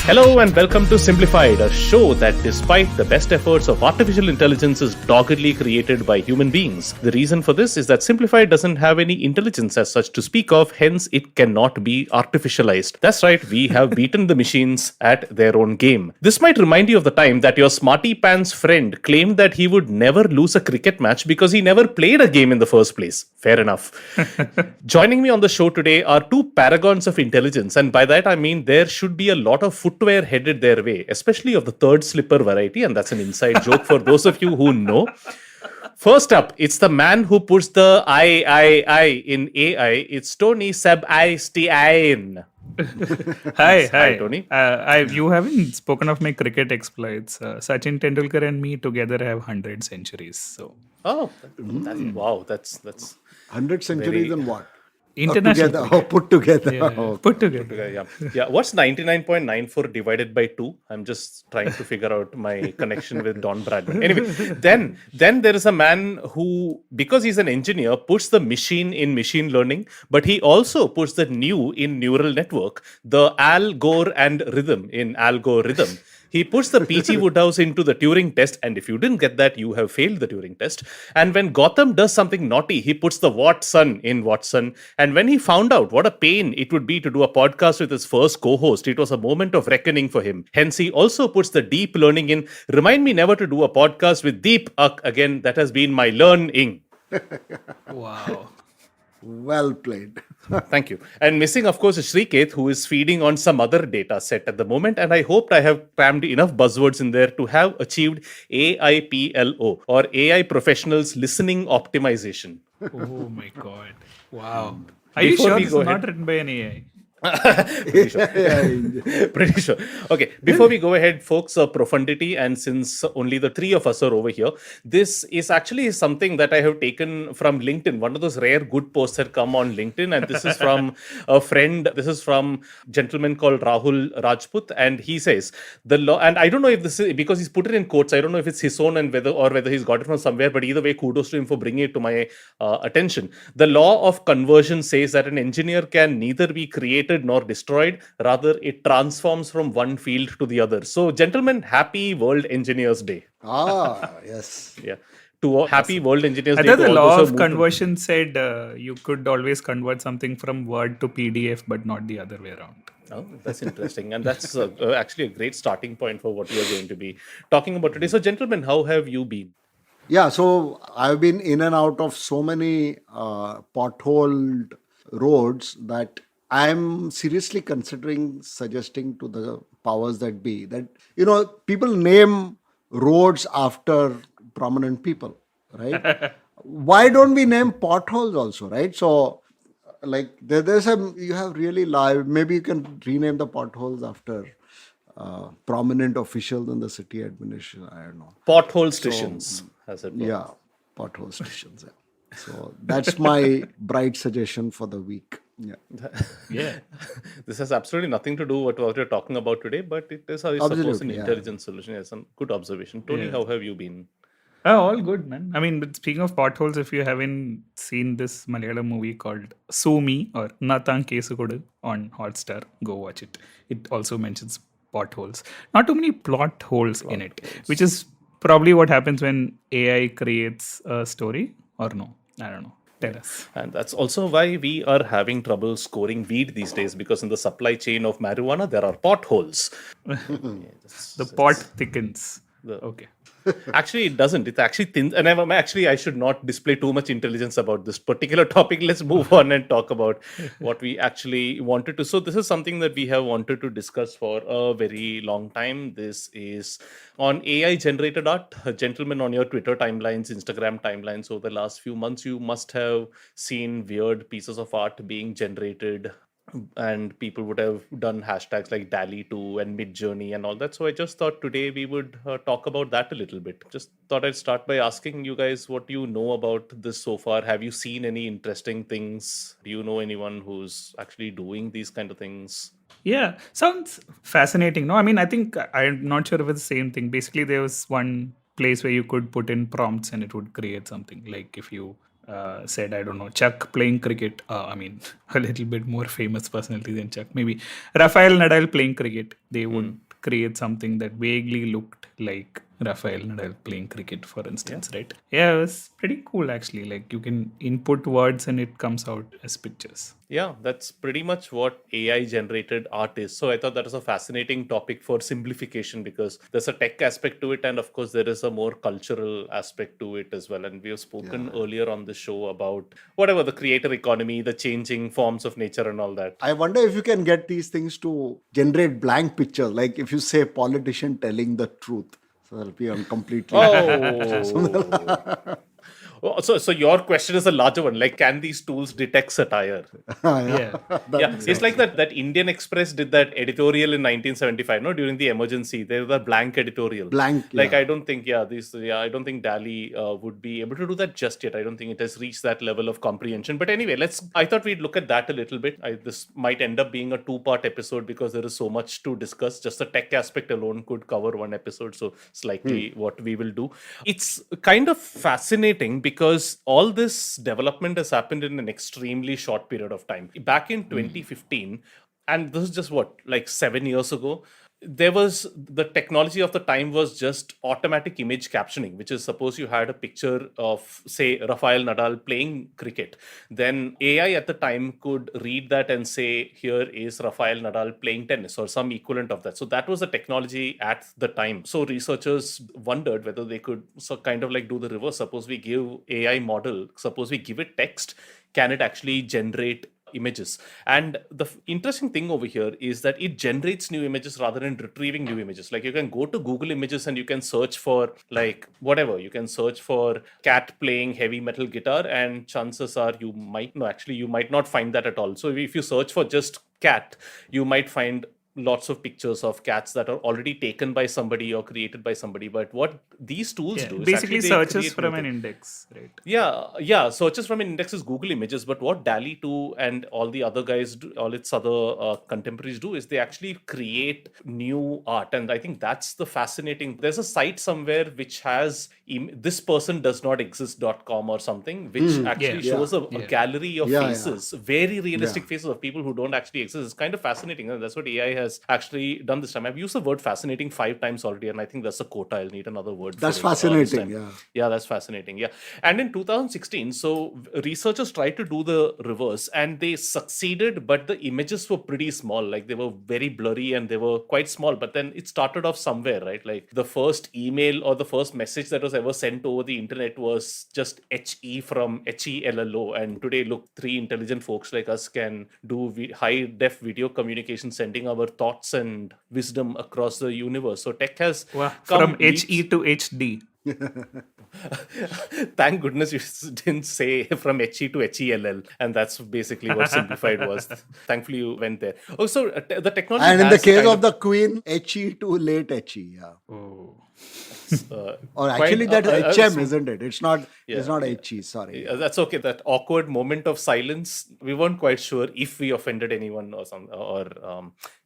Hello and welcome to Simblified, a show that, despite the best efforts of artificial intelligence, is doggedly created by human beings. The reason for this is that Simplified doesn't have any intelligence as such to speak of, hence it cannot be artificialized. That's right, we have beaten the machines at their own game. This might remind you of the time that your smarty pants friend claimed that he would never lose a cricket match because he never played a game in the first place. Fair enough. Joining me on the show today are two paragons of intelligence, and by that I mean there should be a lot of footwear headed their way, especially of the third slipper variety, and that's an inside joke for those of you who know. First up, it's the man who puts the I in AI. It's Tony Sebastian. Hi, Tony. You haven't spoken of my cricket exploits. Sachin Tendulkar and me together have 100 centuries. So, Wow, that's 100 centuries and what? international Together, cricket. put together. Yeah, Oh, put together. yeah. What's 99.94 divided by 2? I'm just trying to figure out my connection with Don Bradman. Anyway, then there is a man who, because he's an engineer, puts the machine in machine learning, but he also puts the new in neural network, the Algor and rhythm in algorithm. He puts the P.G. Wodehouse into the Turing test, and if you didn't get that, you have failed the Turing test. And when Gotham does something naughty, he puts the Watson in Watson. And when he found out what a pain it would be to do a podcast with his first co-host, it was a moment of reckoning for him. Hence, he also puts the deep learning in. Remind me never to do a podcast with Deep again. That has been my learning. Wow. well played. Thank you. And missing, of course, is Srikeit, who is feeding on some other data set at the moment. And I hoped I have crammed enough buzzwords in there to have achieved AIPLO, or AI Professionals Listening Optimization. Oh my God. Wow. Are you Before sure we this is go not ahead- written by an AI? Pretty sure. Pretty sure. Okay, before we go ahead, folks, profundity, and since only the three of us are over here, this is actually something that I have taken from LinkedIn. One of those rare good posts that come on LinkedIn, and this is from a friend. This is from a gentleman called Rahul Rajput, and he says the law. And I don't know if this is because he's put it in quotes. I don't know if it's his own and whether he's got it from somewhere. But either way, kudos to him for bringing it to my attention. The law of conversion says that an engineer can neither be created nor destroyed, rather it transforms from one field to the other. So, gentlemen, happy World Engineers Day. Yes. Yeah, to all, happy World Engineers I Day. thought to the all law those of who moved to- conversion said you could always convert something from Word to PDF, but not the other way around. Oh, that's interesting, and that's actually a great starting point for what we are going to be talking about today. So, gentlemen, how have you been? Yeah, so I've been in and out of so many potholed roads that I'm seriously considering suggesting to the powers that be that, people name roads after prominent people, right? Why don't we name potholes also, right? So, like, you have really live, maybe you can rename the potholes after prominent officials in the city administration. I don't know. Pothole stations, as it were. Yeah, pothole stations. Yeah. So that's my bright suggestion for the week. Yeah. Yeah. This has absolutely nothing to do with what we're talking about today, but it is, I suppose, an Absolutely, yeah. intelligent solution. Yes, some good observation. Tony, Yeah. how have you been? All good, man. I mean, but speaking of potholes, if you haven't seen this Malayalam movie called Sumi or Nathan Kesukodu on Hotstar, go watch it. It also mentions potholes. Not too many plot holes in it, which is probably what happens when AI creates a story, or no? I don't know. Tell us. And that's also why we are having trouble scoring weed these days, because in the supply chain of marijuana, there are potholes. The pot thickens. Okay. Actually, it doesn't. It's actually thin. And I should not display too much intelligence about this particular topic. Let's move on and talk about what we actually wanted to. So this is something that we have wanted to discuss for a very long time. This is on AI-generated art. Gentlemen, on your Twitter timelines, Instagram timelines over the last few months, you must have seen weird pieces of art being generated, and people would have done hashtags like dall-e 2 and Midjourney and all that. So I just thought today we would talk about that a little bit. Just thought I'd start by asking you guys what you know about this so far. Have you seen any interesting things? Do you know anyone who's actually doing these kind of things? Yeah, sounds fascinating. No, I mean, I think I'm not sure if it's the same thing. Basically, there was one place where you could put in prompts and it would create something. Like if you said, I don't know, Chuck playing cricket. I mean, a little bit more famous personality than Chuck. Maybe Rafael Nadal playing cricket. They would create something that vaguely looked like Rafael Nadal playing cricket, for instance, right? Yeah, it was pretty cool actually. Like you can input words and it comes out as pictures. Yeah, that's pretty much what AI generated art is. So I thought that was a fascinating topic for simplification because there's a tech aspect to it, and of course, there is a more cultural aspect to it as well. And we have spoken earlier on the show about whatever the creator economy, the changing forms of nature, and all that. I wonder if you can get these things to generate blank pictures. Like if you say politician telling the truth, so that'll be on completely. Oh, so your question is a larger one. Like, can these tools detect satire? Yeah. It's like that Indian Express did that editorial in 1975, no, during the emergency. There was a blank editorial. Blank. I don't think, I don't think dall-e would be able to do that just yet. I don't think it has reached that level of comprehension. But anyway, I thought we'd look at that a little bit. This might end up being a 2-part episode because there is so much to discuss. Just the tech aspect alone could cover one episode. So it's likely what we will do. It's kind of fascinating because all this development has happened in an extremely short period of time. Back in 2015, and this is just like 7 years ago, there was the technology of the time was just automatic image captioning, which is suppose you had a picture of, say, Rafael Nadal playing cricket. Then AI at the time could read that and say, here is Rafael Nadal playing tennis or some equivalent of that. So that was the technology at the time. So researchers wondered whether they could kind of like do the reverse. Suppose we give AI model, suppose we give it text, can it actually generate images? And the interesting thing over here is that it generates new images rather than retrieving new images. Like you can go to Google Images and you can search for like whatever. You can search for cat playing heavy metal guitar, and chances are you might not find that at all. So if you search for just cat, you might find lots of pictures of cats that are already taken by somebody or created by somebody. But what these tools do is basically actually searches from an index, right? Yeah, searches from an index is Google Images. But what dall-e 2 and all the other guys do, all its other contemporaries do, is they actually create new art. And I think that's the fascinating. There's a site somewhere which has this person does not exist.com or something, which actually shows a gallery of faces, very realistic faces of people who don't actually exist. It's kind of fascinating. And that's what AI has actually done this time. I've used the word fascinating 5 times already, and I think that's a quota. I'll need another word. That's fascinating. Yeah, that's fascinating. Yeah. And in 2016, so researchers tried to do the reverse and they succeeded, but the images were pretty small. Like they were very blurry and they were quite small. But then it started off somewhere, right? Like the first email or the first message that was ever sent over the internet was just HE from HELLO. And today, look, 3 intelligent folks like us can do high def video communication, sending our thoughts and wisdom across the universe. So tech has come from HE to HD. Thank goodness you didn't say from HE to HELL, and that's basically what Simplified was. Thankfully you went there. Oh, so the technology, and in the case of the Queen, HE to late HE. Or actually that's HM, isn't it? It's not HE, sorry. That's okay. That awkward moment of silence, we weren't quite sure if we offended anyone or something, or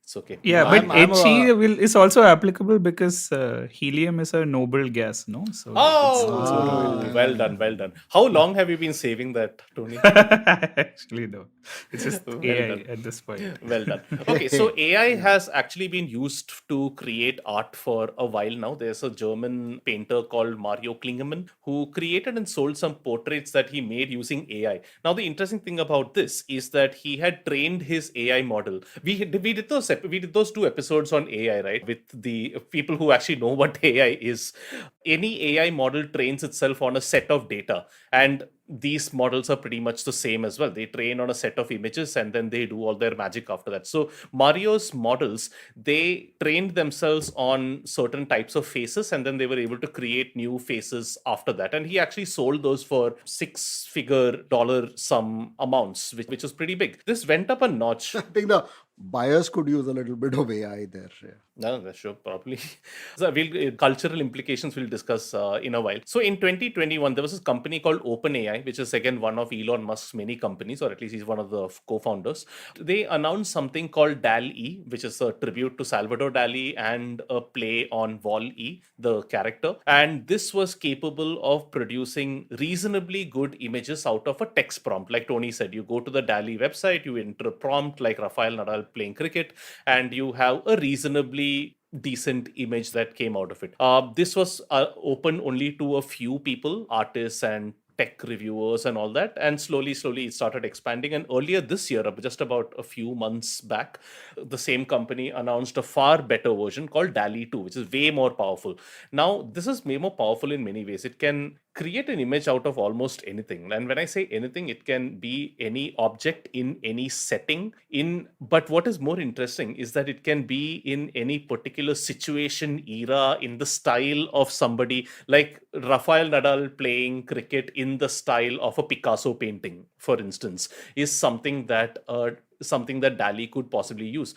it's okay. Yeah, but HE is also applicable because helium is a noble gas, no? So well done. How long have you been saving that, Tony? Actually, no. It's just AI at this point. Well done. Okay, so AI has actually been used to create art for a while now. There's a German painter called Mario Klingemann who created and sold some portraits that he made using AI. Now, the interesting thing about this is that he had trained his AI model. We did those 2 episodes on AI, right? With the people who actually know what AI is. Any AI model trains itself on a set of data, and these models are pretty much the same as well. They train on a set of images and then they do all their magic after that. So Mario's models, they trained themselves on certain types of faces and then they were able to create new faces after that. And he actually sold those for 6-figure dollar sum amounts, which was pretty big. This went up a notch. I think the buyers could use a little bit of AI there. Yeah. No, that's sure, probably. So cultural implications we'll discuss in a while. So in 2021, there was this company called OpenAI, which is again one of Elon Musk's many companies, or at least he's one of the co-founders. They announced something called dall-e, which is a tribute to Salvador Dali and a play on Wall-E, the character. And this was capable of producing reasonably good images out of a text prompt. Like Tony said, you go to the dall-e website, you enter a prompt like Rafael Nadal playing cricket, and you have a reasonably decent image that came out of it. This was open only to a few people, artists and tech reviewers and all that, and slowly it started expanding. And earlier this year, just about a few months back, the same company announced a far better version called dall-e 2, which is way more powerful. Now this is way more powerful in many ways. It can create an image out of almost anything, and when I say anything, it can be any object in any setting. But what is more interesting is that it can be in any particular situation, era, in the style of somebody, like Rafael Nadal playing cricket in the style of a Picasso painting, for instance, is something that dall-e could possibly use,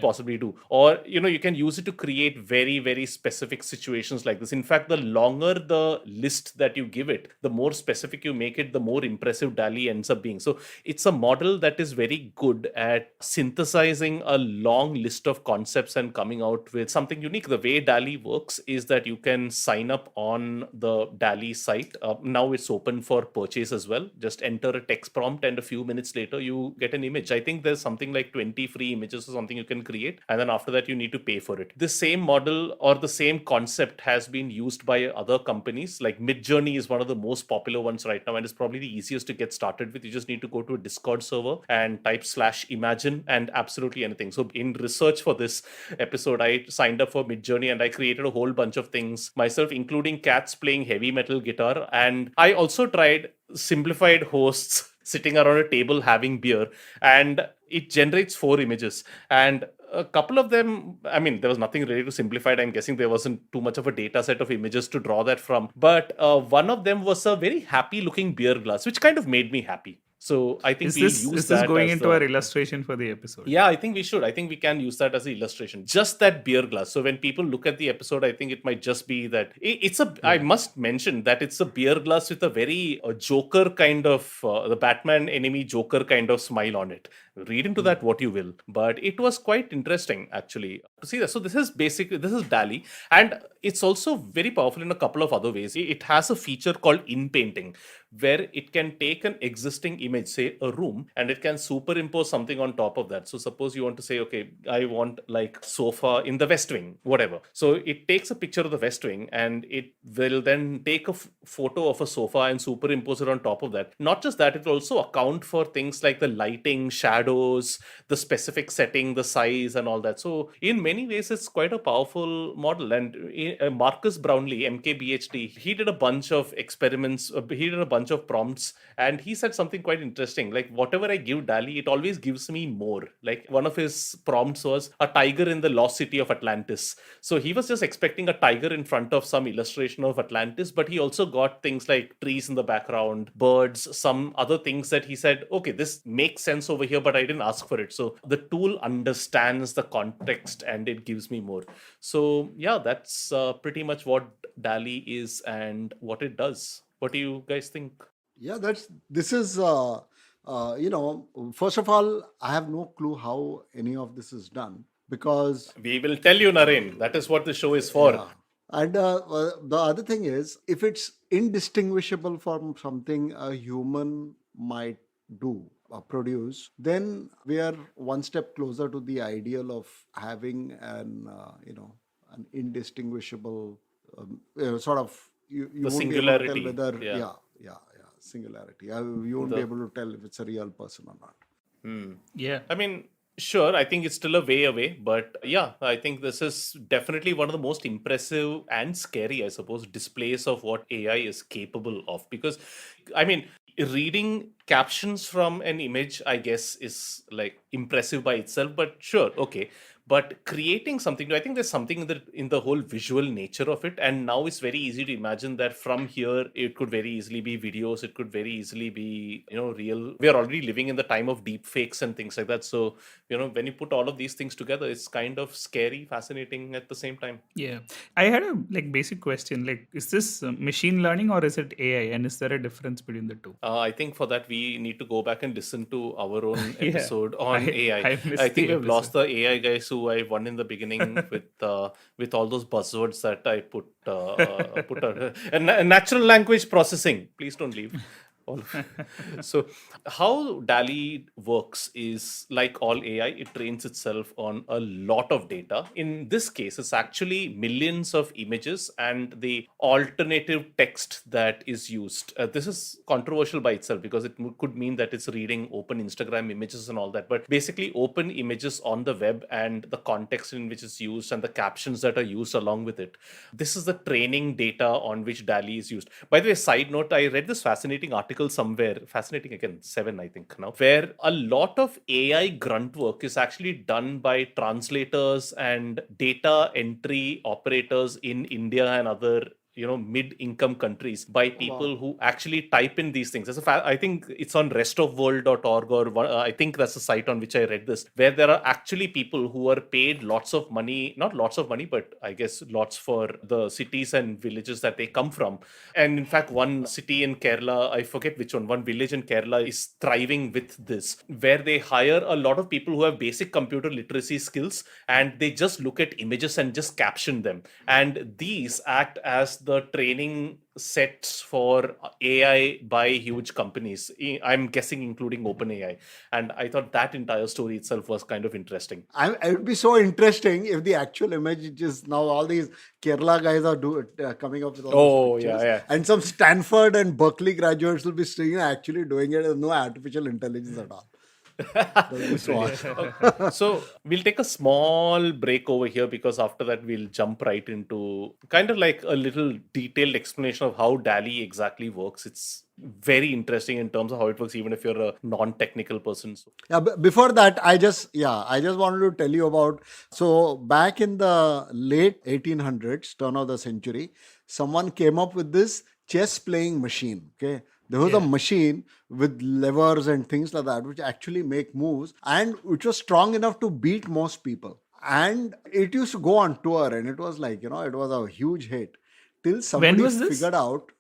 possibly do. Or you can use it to create very, very specific situations like this. In fact, the longer the list that you give it, the more specific you make it, the more impressive dall-e ends up being. So it's a model that is very good at synthesizing a long list of concepts and coming out with something unique. The way dall-e works is that you can sign up on the dall-e site. Now it's open for purchase as well. Just enter a text prompt, and a few minutes later you get an image. I think there's something like 20 free images or something you can create, and then after that you need to pay for it. The same model or the same concept has been used by other companies. Like Midjourney is one of the most popular ones right now, and it's probably the easiest to get started with. You just need to go to a Discord server and type /imagine and absolutely anything. So in research for this episode, I signed up for Midjourney and I created a whole bunch of things myself, including cats playing heavy metal guitar. And I also tried Simblified hosts sitting around a table having beer, and it generates 4 images. And a couple of them, I mean, there was nothing really to Simplified. I'm guessing there wasn't too much of a data set of images to draw that from. But one of them was a very happy looking beer glass, which kind of made me happy. So I think Is we'll this use is this that going as into our illustration for the episode? Yeah, I think we should. I think we can use that as an illustration. Just that beer glass. So when people look at the episode, I think it might just be that it's a. I must mention that it's a beer glass with a very Joker kind of the Batman enemy Joker kind of smile on it. Read into that what you will, but it was quite interesting actually to see that. So this is dall-e, and it's also very powerful in a couple of other ways. It has a feature called in painting, where it can take an existing image, say a room, and it can superimpose something on top of that. So suppose you want to say, okay, I want like sofa in the West Wing, whatever. So it takes a picture of the West Wing and it will then take a photo of a sofa and superimpose it on top of that. Not just that, it will also account for things like the lighting, shadows, the specific setting, the size and all that. So in many ways, it's quite a powerful model. And Marcus Brownlee, MKBHD, he did a bunch of experiments, he did a bunch of prompts, and he said something quite interesting. Like whatever I give dall-e, it always gives me more. Like one of his prompts was a tiger in the lost city of Atlantis. So he was just expecting a tiger in front of some illustration of Atlantis, but he also got things like trees in the background, birds, some other things that he said, okay, this makes sense over here, but I didn't ask for it. So the tool understands the context and it gives me more. So yeah, that's pretty much what dall-e is and what it does. What do you guys think? Yeah, this is first of all, I have no clue how any of this is done, because We will tell you, Naren. That is what the show is for. yeah. And the other thing is, if it's indistinguishable from something a human might do or produce, then we are one step closer to the ideal of having an indistinguishable sort of, you The won't be able to tell singularity. whether Yeah. singularity. You won't be able to tell if it's a real person or not. Yeah. I mean, sure, I think it's still a way away, but yeah, I think this is definitely one of the most impressive and scary, I suppose, displays of what AI is capable of. Because, I mean, reading captions from an image, I guess, is like impressive by itself, but sure, okay. But creating something new, I think there's something in the whole visual nature of it. And now it's very easy to imagine that from here, it could very easily be videos. It could very easily be, real. We are already living in the time of deep fakes and things like that. So, when you put all of these things together, it's kind of scary, fascinating at the same time. Yeah. I had a basic question. Is this machine learning or is it AI? And is there a difference between the two? I think for that, we need to go back and listen to our own Yeah. episode on AI. I missed I think the we've lost episode. the AI guys who I won in the beginning with all those buzzwords that I put and natural language processing. Please don't leave. All of So, how DALL-E works is like all AI, it trains itself on a lot of data. In this case, it's actually millions of images and the alternative text that is used. This is controversial by itself because it could mean that it's reading open Instagram images and all that. But basically, open images on the web and the context in which it's used and the captions that are used along with it. This is the training data on which DALL-E is used. By the way, side note, I read this fascinating article somewhere, fascinating again, 7 I think now, where a lot of AI grunt work is actually done by translators and data entry operators in India and other mid-income countries by people who actually type in these things. I think it's on restofworld.org or I think that's the site on which I read this, where there are actually people who are paid lots of money, not lots of money, but I guess lots for the cities and villages that they come from. And in fact, one city in Kerala, I forget which one village in Kerala is thriving with this, where they hire a lot of people who have basic computer literacy skills and they just look at images and just caption them. And these act as the training sets for AI by huge companies. I'm guessing including OpenAI. And I thought that entire story itself was kind of interesting. It would be so interesting if the actual image is now all these Kerala guys are coming up with all these pictures. Yeah. And some Stanford and Berkeley graduates will be actually doing it with no artificial intelligence at all. So we'll take a small break over here because after that we'll jump right into kind of like a little detailed explanation of how DALL-E exactly works. It's very interesting in terms of how it works, even if you're a non-technical person. Yeah, before that, I just wanted to tell you about, so back in the late 1800s, turn of the century, someone came up with this chess playing machine. Okay. There was a machine with levers and things like that, which actually make moves and which was strong enough to beat most people. And it used to go on tour and it was like, it was a huge hit till somebody When was this? figured out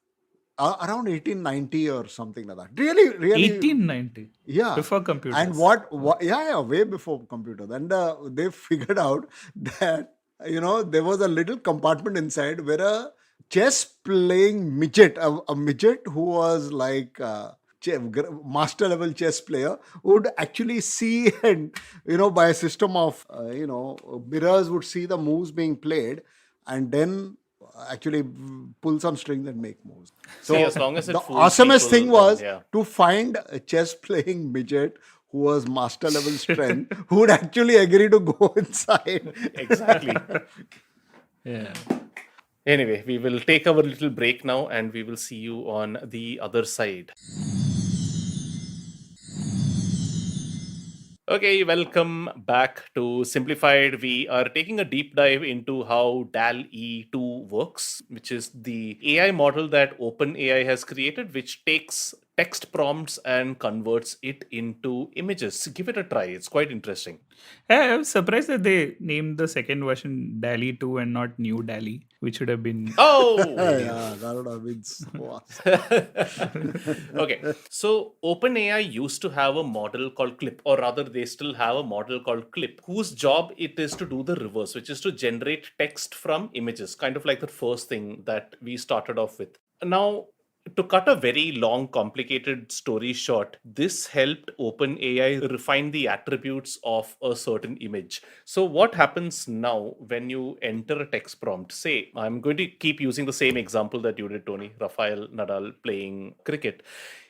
around 1890 or something like that. Really. 1890? Yeah. Before computers. And way before computers. And they figured out that, there was a little compartment inside where a chess playing midget, a midget who was like master level chess player, would actually see and, by a system of, mirrors would see the moves being played and then actually pull some strings and make moves. So see, as long as it the fools awesomest people, thing was then, to find a chess playing midget who was master level strength who would actually agree to go inside. Exactly. Yeah. Anyway, we will take our little break now and we will see you on the other side. Okay, welcome back to Simplified. We are taking a deep dive into how DALL-E 2 works, which is the AI model that OpenAI has created, which takes text prompts and converts it into images. Give it a try. It's quite interesting. I was surprised that they named the second version DALL-E 2 and not New DALL-E, which should have been... Oh! Yeah, that would have been so awesome. Okay, so OpenAI used to have a model called Clip, or rather they still have a model called Clip, whose job it is to do the reverse, which is to generate text from images, kind of like the first thing that we started off with. Now, to cut a very long, complicated story short, this helped OpenAI refine the attributes of a certain image. So what happens now when you enter a text prompt? Say, I'm going to keep using the same example that you did, Tony, Rafael Nadal playing cricket,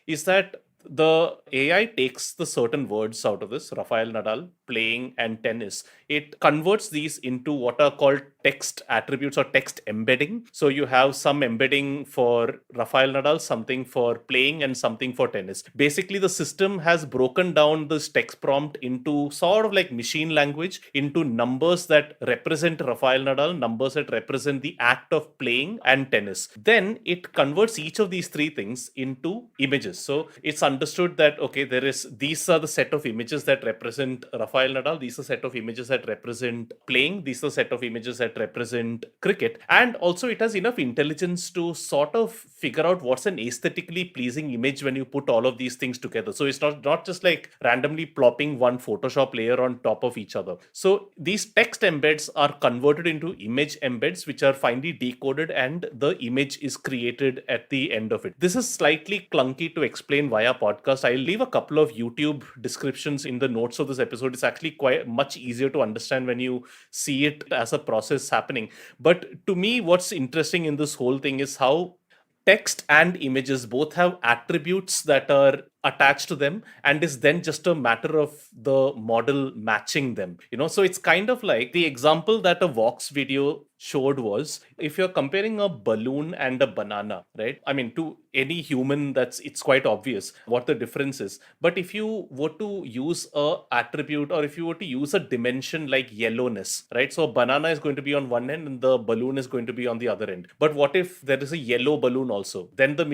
is that the AI takes the certain words out of this, Rafael Nadal playing and tennis. It converts these into what are called text attributes or text embedding. So you have some embedding for Rafael Nadal, something for playing, and something for tennis. Basically, the system has broken down this text prompt into sort of like machine language, into numbers that represent Rafael Nadal, numbers that represent the act of playing and tennis. Then it converts each of these three things into images. So it's understood that, okay, these are the set of images that represent Rafael Nadal, these are set of images that represent playing, these are set of images that represent cricket. And also it has enough intelligence to sort of figure out what's an aesthetically pleasing image when you put all of these things together. So it's not just like randomly plopping one Photoshop layer on top of each other. So these text embeds are converted into image embeds, which are finally decoded, and the image is created at the end of it. This is slightly clunky to explain via podcast. I'll leave a couple of YouTube descriptions in the notes of this episode. It's actually quite much easier to understand when you see it as a process happening. But to me, what's interesting in this whole thing is how text and images both have attributes that are attached to them, and is then just a matter of the model matching them. So it's kind of like the example that a Vox video showed was, if you're comparing a balloon and a banana, right? I mean, to any human, it's quite obvious what the difference is. But if you were to use a attribute, or if you were to use a dimension like yellowness, right? So a banana is going to be on one end and the balloon is going to be on the other end. But what if there is a yellow balloon also? Then the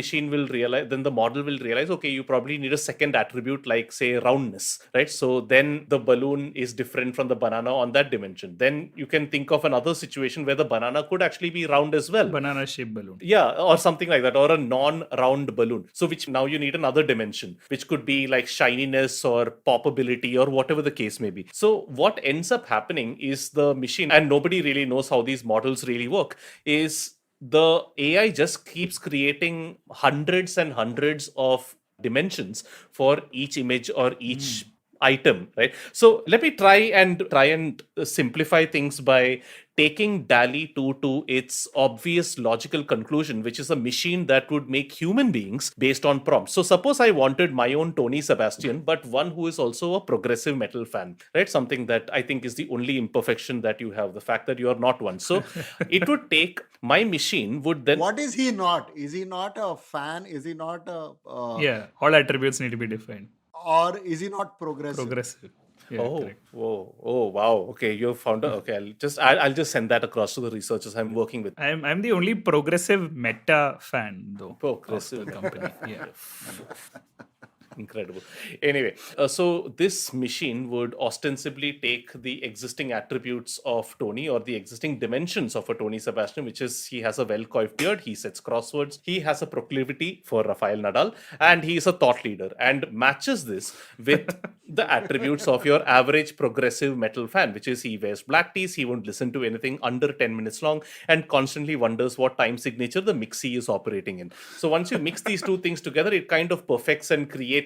model will realize, okay, you probably need a second attribute like, say, roundness, right? So then the balloon is different from the banana on that dimension. Then you can think of another situation where the banana could actually be round as well. Banana shaped balloon. Yeah, or something like that, or a non-round balloon. So which now you need another dimension, which could be like shininess or poppability or whatever the case may be. So what ends up happening is the machine, and nobody really knows how these models really work, is the AI just keeps creating hundreds and hundreds of dimensions for each image or each item, right? So let me try and simplify things by taking dall-e to its obvious logical conclusion, which is a machine that would make human beings based on prompts. So suppose I wanted my own Tony Sebastian, but one who is also a progressive metal fan, right? Something that I think is the only imperfection that you have, the fact that you are not one. So it would take, my machine would then... What is he not? Is he not a fan? Is he not a... Yeah, all attributes need to be defined. Or is he not progressive? Yeah, correct. Oh, wow. Okay, you found out. Okay, I'll just send that across to the researchers I'm working with. I'm the only progressive meta fan though. Progressive of the company. Yeah. Incredible. Anyway, so this machine would ostensibly take the existing attributes of Tony, or the existing dimensions of a Tony Sebastian, which is, he has a well-coiffed beard, he sets crosswords, he has a proclivity for Rafael Nadal, and he is a thought leader, and matches this with the attributes of your average progressive metal fan, which is he wears black tees, he won't listen to anything under 10 minutes long, and constantly wonders what time signature the mixie is operating in. So once you mix these two things together, it kind of perfects and creates,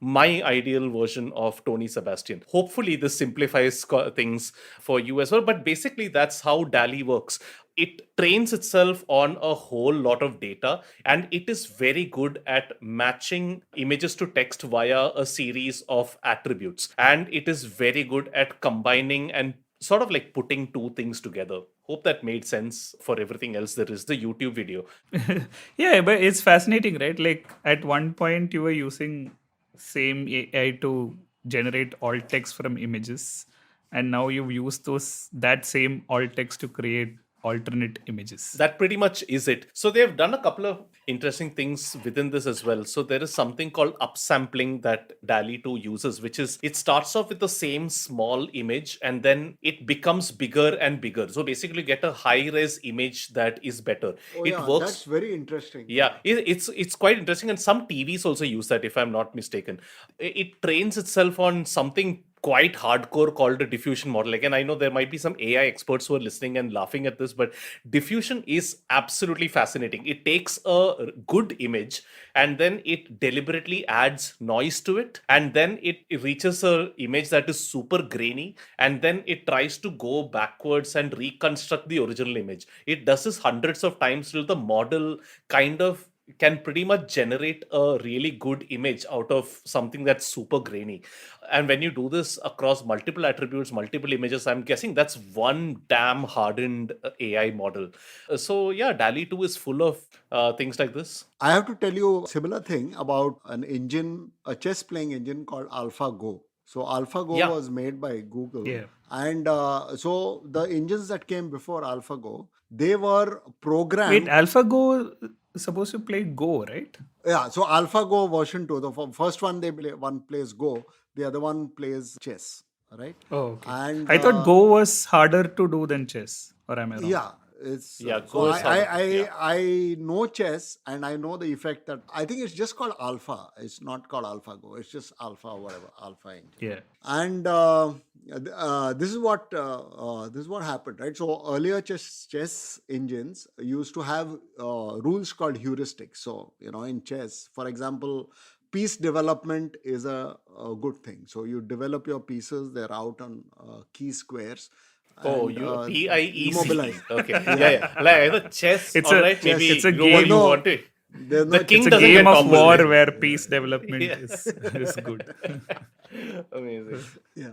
my ideal version of Tony Sebastian. Hopefully this simplifies things for you as well, but basically that's how dall-e works. It trains itself on a whole lot of data, and it is very good at matching images to text via a series of attributes, and it is very good at combining and sort of like putting two things together. Hope that made sense. For everything else, there is the YouTube video. Yeah, but it's fascinating, right? Like at one point you were using same AI to generate alt text from images, and now you've used that same alt text to create alternate images. That pretty much is it. So they've done a couple of interesting things within this as well. So there is something called upsampling that dall-e 2 uses, which is, it starts off with the same small image and then it becomes bigger and bigger. So basically you get a high-res image that is better. That's very interesting. Yeah, it's quite interesting, and some TVs also use that, if I'm not mistaken. It trains itself on something quite hardcore called a diffusion model. Again, I know there might be some AI experts who are listening and laughing at this, but diffusion is absolutely fascinating. It takes a good image and then it deliberately adds noise to it, and then it reaches an image that is super grainy, and then it tries to go backwards and reconstruct the original image. It does this hundreds of times till the model kind of can pretty much generate a really good image out of something that's super grainy. And when you do this across multiple attributes, multiple images, I'm guessing that's one damn hardened AI model. So yeah, DALL-E 2 is full of things like this. I have to tell you a similar thing about an engine, a chess playing engine called Alphago. So Alphago Yeah. was made by Google, Yeah. and so the engines that came before Alphago, they were Wait, programmed. AlphaGo is supposed to play Go, right? Yeah, so AlphaGo version 2, the first one one plays Go, the other one plays chess, right? Oh, okay. And I thought Go was harder to do than chess, or am I wrong? yeah, it's Yeah, so Go is harder. Yeah. I know chess, and I know the effect that I think it's just called Alpha. It's not called AlphaGo. It's just Alpha, whatever, Alpha engine. Yeah. And this is what happened, right? So earlier chess engines used to have rules called heuristics. So in chess, for example, piece development is a good thing. So you develop your pieces; they're out on key squares. Oh, And you PIEC. immobilize. Okay. Yeah. Like either chess It's or a- right, maybe it's a you game. you want it. There's The no king It's a doesn't game get of toppled. war where piece development Yeah. is good. Amazing. Yeah.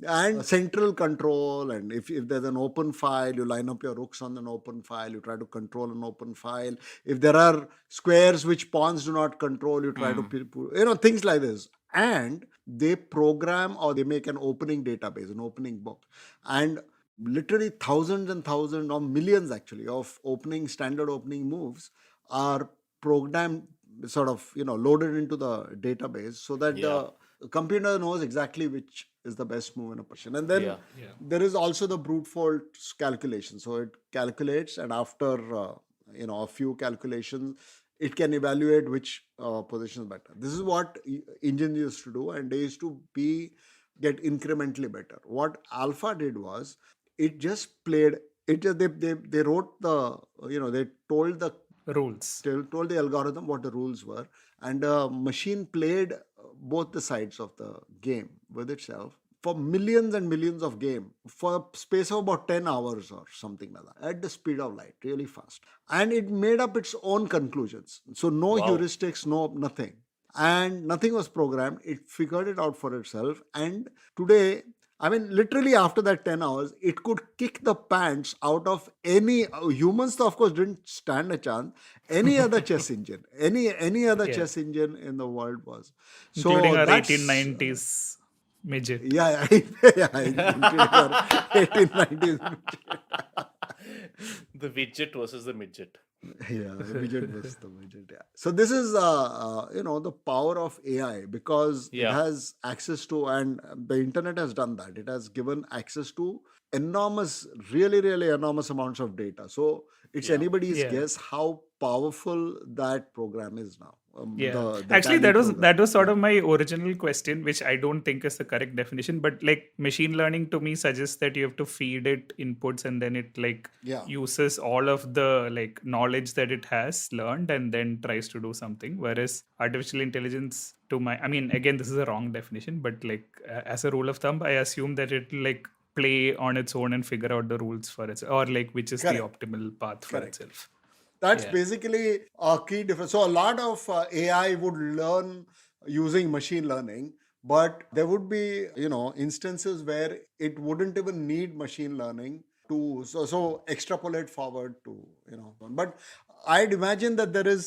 And central control, and if there's an open file, you line up your rooks on an open file, you try to control an open file. If there are squares which pawns do not control, you try to things like this. And they program or they make an opening database, an opening book, and literally thousands and thousands or millions actually of standard opening moves are programmed, sort of loaded into the database, so that Yeah. the computer knows exactly which is the best move in a position. And then Yeah. there is also the brute force calculation. So it calculates, and after a few calculations, it can evaluate which position is better. This is what engines used to do, and they used to get incrementally better. What Alpha did was, it just played. It just they wrote the they told the Rules. told the algorithm what the rules were, and the machine played both the sides of the game with itself for millions and millions of game for a space of about 10 hours or something like that, at the speed of light, really fast. And it made up its own conclusions. So no Wow. heuristics, no nothing. And nothing was programmed. It figured it out for itself. And today, I mean, literally after that 10 hours, it could kick the pants out of any humans, of course, didn't stand a chance. Any other chess engine, any other Yeah. chess engine in the world was. Including our that's- 1890s midget. Yeah, including our 1890s. The widget versus the midget. Yeah, the widget was the widget. Yeah. So this is the power of AI, because it Yeah. has access to, and the internet has done that. It has given access to enormous, really, really enormous amounts of data. So it's Yeah. anybody's Yeah. guess how powerful that program is now. Yeah. the Actually, DALL-E that program. was sort of my original question, which I don't think is the correct definition. But like machine learning to me suggests that you have to feed it inputs, and then it Yeah. uses all of the like knowledge that it has learned and then tries to do something. Whereas artificial intelligence, again, this is a wrong definition, but like as a rule of thumb, I assume that it like play on its own and figure out the rules for itself, or like which is Correct. the optimal path for Correct. itself. That's Yeah. basically a key difference. So a lot of AI would learn using machine learning, but there would be instances where it wouldn't even need machine learning to so extrapolate forward to But I'd imagine that there is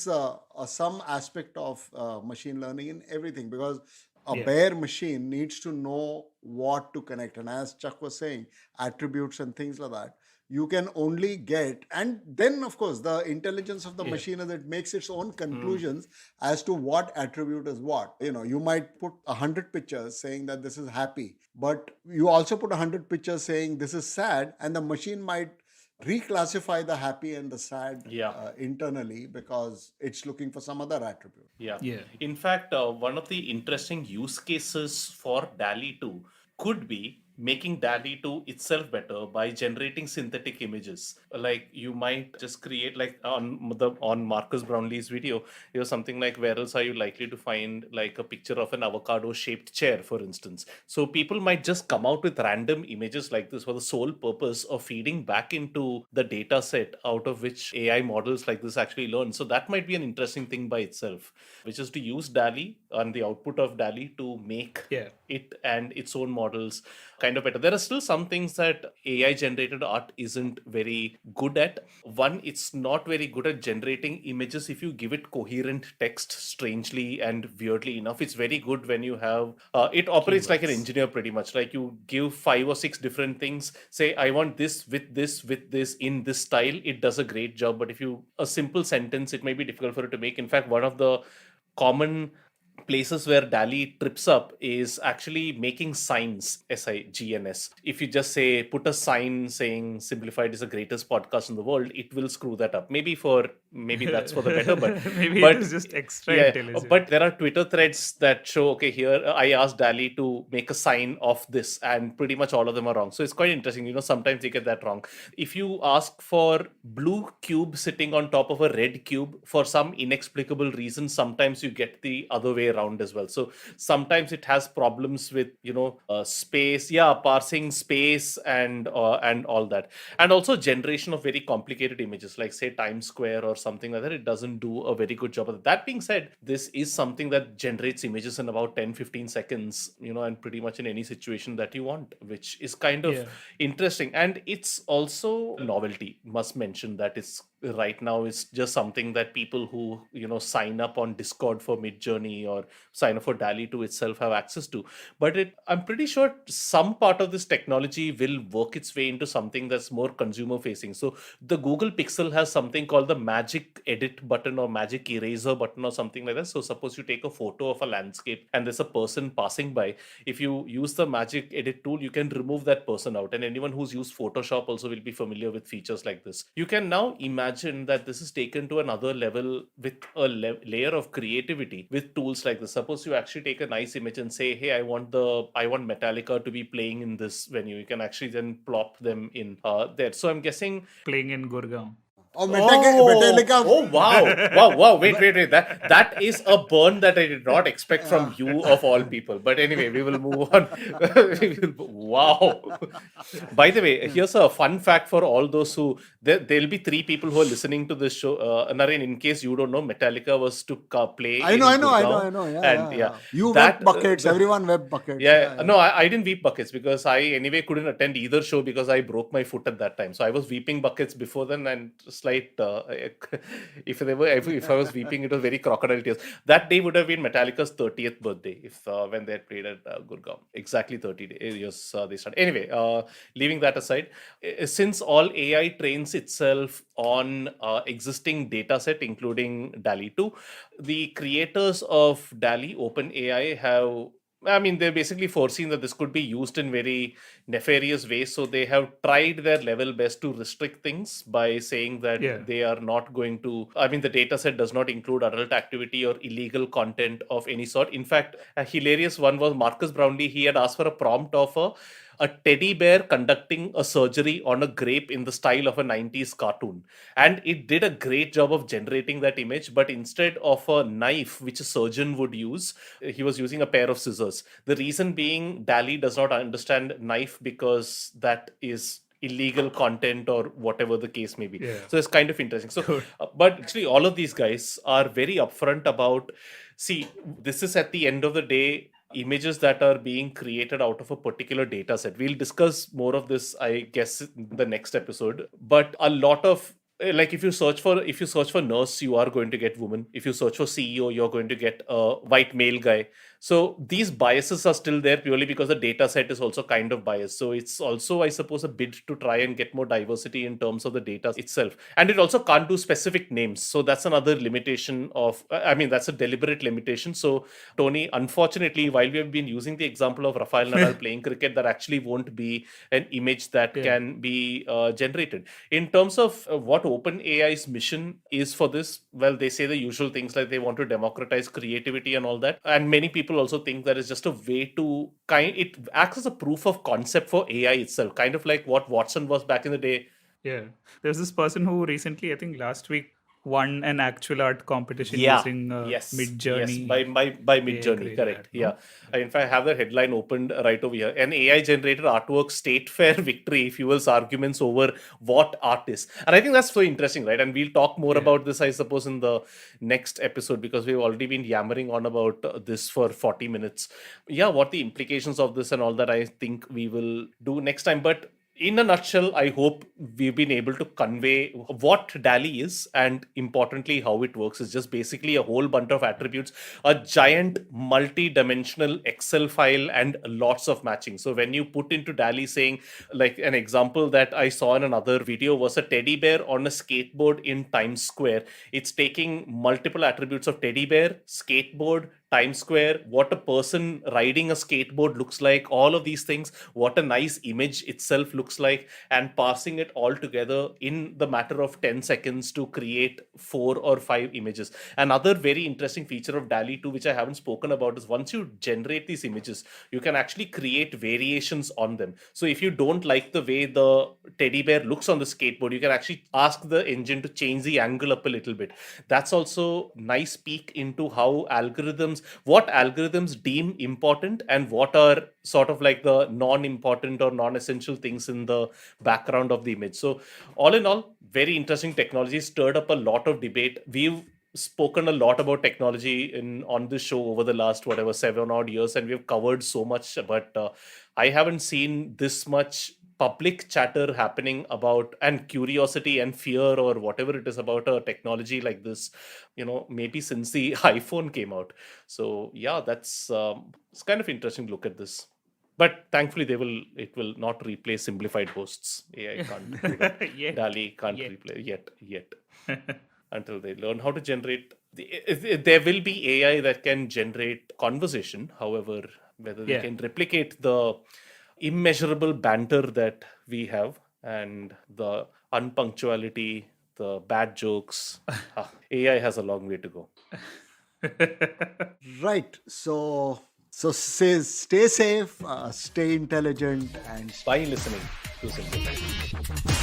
some aspect of machine learning in everything, because a Yeah. bare machine needs to know what to connect, and as Chuck was saying, attributes and things like that you can only get. And then of course the intelligence of the Yeah. machine is it makes its own conclusions as to what attribute is what. You might put 100 pictures saying that this is happy, but you also put 100 pictures saying this is sad, and the machine might reclassify the happy and the sad Yeah. internally, because it's looking for some other attribute. Yeah. Yeah. In fact, one of the interesting use cases for DALL-E 2 could be making DALL-E 2 itself better by generating synthetic images. Like you might just create, like on Marcus Brownlee's video, something like, where else are you likely to find like a picture of an avocado shaped chair, for instance. So people might just come out with random images like this for the sole purpose of feeding back into the data set out of which AI models like this actually learn. So that might be an interesting thing by itself, which is to use DALL-E and the output of DALL-E to make it and its own models kind of better. There are still some things that AI generated art isn't very good at. One, it's not very good at generating images if you give it coherent text, strangely and weirdly enough. It's very good when you have it operates like an engineer pretty much. Like you give 5 or 6 different things, say I want this with this in this style, it does a great job. But if you a simple sentence, it may be difficult for it to make. In fact, one of the common places where DALL-E trips up is actually making signs, SIGNS. If you just say, put a sign saying Simblified is the greatest podcast in the world, it will screw that up. Maybe that's for the better, but maybe but it is just extra intelligent. But there are Twitter threads that show, okay, here I asked DALL-E to make a sign of this, and pretty much all of them are wrong. So it's quite interesting. Sometimes you get that wrong. If you ask for blue cube sitting on top of a red cube, for some inexplicable reason, sometimes you get the other way around as well. So sometimes it has problems with space, parsing space and all that, and also generation of very complicated images, like say Times Square or something like that. It doesn't do a very good job of that. That being said, this is something that generates images in about 10-15 seconds, and pretty much in any situation that you want, which is kind of interesting. And it's also novelty. Must mention that it's right now is just something that people who sign up on Discord for Midjourney or sign up for DALL-E 2 itself have access to. But I'm pretty sure some part of this technology will work its way into something that's more consumer facing. So the Google Pixel has something called the magic edit button or magic eraser button or something like that. So suppose you take a photo of a landscape and there's a person passing by. If you use the magic edit tool, you can remove that person out. And anyone who's used Photoshop also will be familiar with features like this. You can now imagine that this is taken to another level with a layer of creativity with tools like this. Suppose you actually take a nice image and say, hey, I want Metallica to be playing in this venue. You can actually then plop them in there. So I'm guessing playing in Gurgaon. Metallica. Oh wow! Wait! That is a burn that I did not expect from you of all people. But anyway, we will move on. Wow! By the way, here's a fun fact for all those who there'll be 3 people who are listening to this show. Naren, in case you don't know, Metallica was to play. I know. Yeah. You web buckets. Everyone web buckets. No, I didn't weep buckets because I anyway couldn't attend either show because I broke my foot at that time. So I was weeping buckets before then, and slight if I was weeping, it was very crocodile tears. That day would have been Metallica's 30th birthday if when they had played at Gurgaon. Exactly 30 years they started. Anyway, leaving that aside, since all AI trains itself on existing data set, including DALL-E 2, the creators of DALL-E, OpenAI, they're basically foreseen that this could be used in very nefarious ways. So they have tried their level best to restrict things by saying that they are not going to, the data set does not include adult activity or illegal content of any sort. In fact, a hilarious one was Marcus Brownlee. He had asked for a prompt of a teddy bear conducting a surgery on a grape in the style of a 90s cartoon. And it did a great job of generating that image, but instead of a knife, which a surgeon would use, he was using a pair of scissors. The reason being, DALL-E does not understand knife because that is illegal content or whatever the case may be. So it's kind of interesting. So, but actually all of these guys are very upfront about, see, this is at the end of the day, images that are being created out of a particular data set. We'll discuss more of this, I guess, in the next episode. But a lot of, like, if you search for nurse, you are going to get woman. If you search for CEO, you're going to get a white male guy. So these biases are still there purely because the data set is also kind of biased. So it's also, I suppose, a bid to try and get more diversity in terms of the data itself. And it also can't do specific names. So that's another limitation of, that's a deliberate limitation. So Tony, unfortunately, while we have been using the example of Rafael Nadal playing cricket, that actually won't be an image that can be generated. In terms of what OpenAI's mission is for this, well, they say the usual things like they want to democratize creativity and all that. And many people people also think that it's just a way to it acts as a proof of concept for AI itself, kind of like what Watson was back in the day. Yeah. There's this person who recently, I think last week, won an actual art competition Yeah. using Yes. Mid-Journey. By Mid-Journey, AI-generated correct. art, Yeah. no? In fact, I have the headline opened right over here. An AI-generated artwork state fair victory fuels arguments over what art is. And I think that's so interesting, right? And we'll talk more Yeah. about this, I suppose, in the next episode, because we've already been yammering on about this for 40 minutes. Yeah, what the implications of this and all that, I think we will do next time. But in a nutshell, I hope we've been able to convey what dall-e is, and importantly, how it works. Is just basically a whole bunch of attributes, a giant multi-dimensional Excel file, and lots of matching. So when you put into dall-e, saying, like an example that I saw in another video was a teddy bear on a skateboard in Times Square. It's taking multiple attributes of teddy bear, skateboard, Times Square, what a person riding a skateboard looks like, all of these things, what a nice image itself looks like, and passing it all together in the matter of 10 seconds to create 4 or 5 images. Another very interesting feature of dall-e 2, which I haven't spoken about, is once you generate these images, you can actually create variations on them. So if you don't like the way the teddy bear looks on the skateboard, you can actually ask the engine to change the angle up a little bit. That's also nice peek into how what algorithms deem important and what are sort of like the non-important or non-essential things in the background of the image. So all in all, very interesting technology, stirred up a lot of debate. We've spoken a lot about technology on this show over the last 7 odd years, and we've covered so much, but I haven't seen this much public chatter happening about, and curiosity and fear or whatever it is about a technology like this, maybe since the iPhone came out. So yeah, that's it's kind of interesting to look at this. But thankfully, it will not replace simplified hosts. AI can't do that. Yet. dall-e can't Yet. replace yet until they learn how to generate. There will be AI that can generate conversation. However, whether they can replicate the immeasurable banter that we have and the unpunctuality, the bad jokes, AI has a long way to go. Right. So stay safe, stay intelligent, and By listening to Simplified.